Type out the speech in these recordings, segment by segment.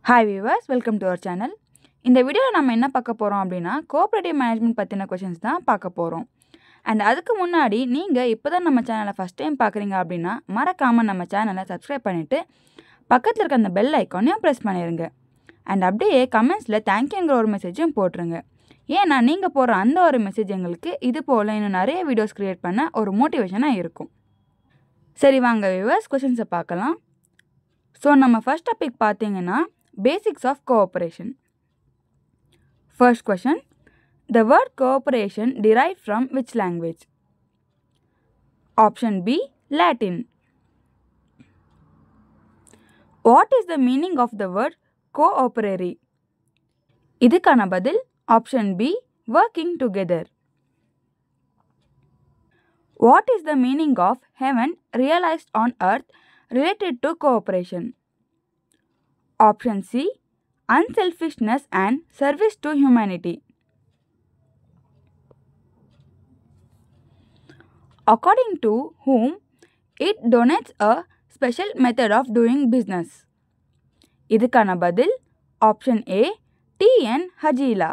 Hi viewers, welcome to our channel. இந்த வீடியோவில் நம்ம என்ன பார்க்க போகிறோம் அப்படின்னா கோஆப்ரேட்டிவ் மேனேஜ்மெண்ட் பற்றின கொஷின்ஸ் தான் பார்க்க போகிறோம். அண்ட் அதுக்கு முன்னாடி நீங்கள் இப்போ தான் நம்ம சேனலை ஃபஸ்ட் டைம் பார்க்குறீங்க அப்படின்னா மறக்காமல் நம்ம சேனலை சப்ஸ்கிரைப் பண்ணிவிட்டு பக்கத்தில் இருக்க அந்த பெல் ஐக்கானையும் ப்ரெஸ் பண்ணிடுங்க. அண்ட் அப்படியே கமெண்ட்ஸில் தேங்க்யூங்கிற ஒரு மெசேஜும் போட்டுருங்க. ஏன்னா நீங்கள் போகிற அந்த ஒரு மெசேஜ் எங்களுக்கு இது போல் இன்னும் நிறைய வீடியோஸ் க்ரியேட் பண்ண ஒரு மோட்டிவேஷனாக இருக்கும். சரி வாங்க வியூவர்ஸ், கொஷின்ஸை பார்க்கலாம். ஸோ நம்ம ஃபர்ஸ்ட் டாபிக் பார்த்தீங்கன்னா Basics of cooperation. First question. The word cooperation derived from which language? Option B. Latin. What is the meaning of the word cooperare? இதுக்கான பதில் Option B. Working together. What is the meaning of heaven realized on earth related to cooperation? Option C. Unselfishness and service to humanity. According to whom it donates a special method of doing business. இதுக்கான பதில் Option A. T.N. Hajila.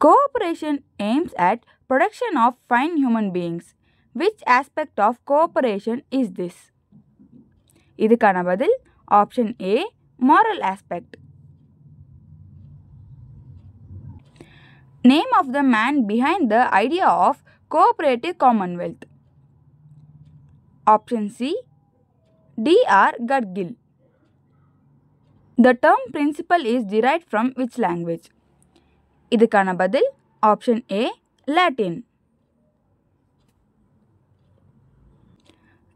Cooperation aims at protection of fine human beings. Which aspect of cooperation is this? இதுக்கான பதில் Option A. Moral aspect. Name of the man behind the idea of cooperative commonwealth. Option C. D.R. Gadgil. The term principle is derived from which language? இதுக்கான பதில் Option A. Latin.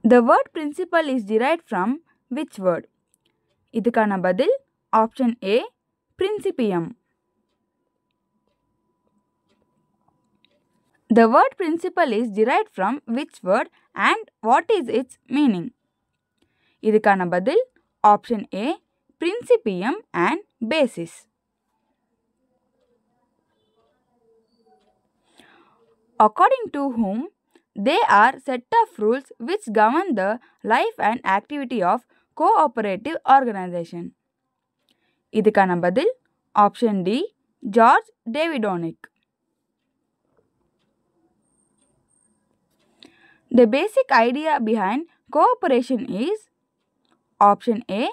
The word principle is derived from which word? இதுக்கான பதில் Option A. Principium. The word principle is derived from which word and what is its meaning? இதுக்கான பதில் Option A. Principium and basis. According to whom they are set of rules which govern the life and activity of cooperative organization. இதுக்கான பதில் Option D. George Davidonic. The basic idea behind cooperation is Option A.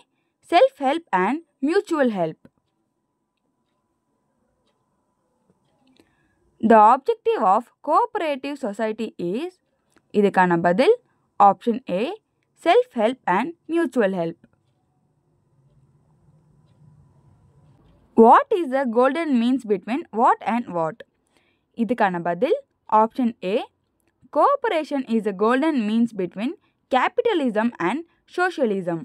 Self-help and mutual help. The objective of cooperative society is இதுக்கான பதில் Option A. Self-help and mutual help. What is the golden means between what and what? இதுக்கான பதில் Option A. Cooperation is the golden means between capitalism and socialism.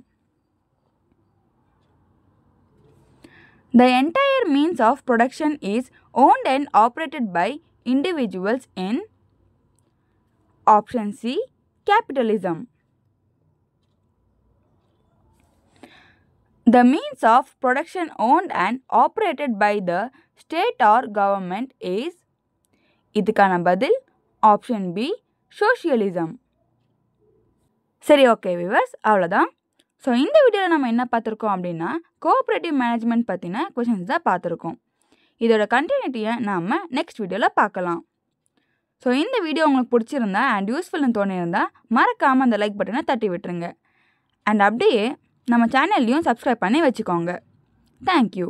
The entire means of production is owned and operated by individuals in Option C. Capitalism. The means of production owned and operated by the state or government is இதுக்கான பதில் Option B. Socialism. சரி, okay viewers, அவ்வளோதான். So இந்த வீடியோவில் நம்ம என்ன பார்த்துருக்கோம் அப்படின்னா கோஆப்ரேட்டிவ் மேனேஜ்மெண்ட் பற்றின கொஷின்ஸ் தான் பார்த்துருக்கோம். இதோட கண்டினியூட்டியை நாம் நெக்ஸ்ட் வீடியோவில் பார்க்கலாம். ஸோ இந்த வீடியோ உங்களுக்கு பிடிச்சிருந்தா அண்ட் யூஸ்ஃபுல்னு தோணியிருந்தால் மறக்காமல் அந்த லைக் பட்டனை தட்டி விட்டுருங்க. அண்ட் அப்படியே நம்ம சேனல்லையும் சப்ஸ்கிரைப் பண்ணி வச்சுக்கோங்க. தேங்க்யூ.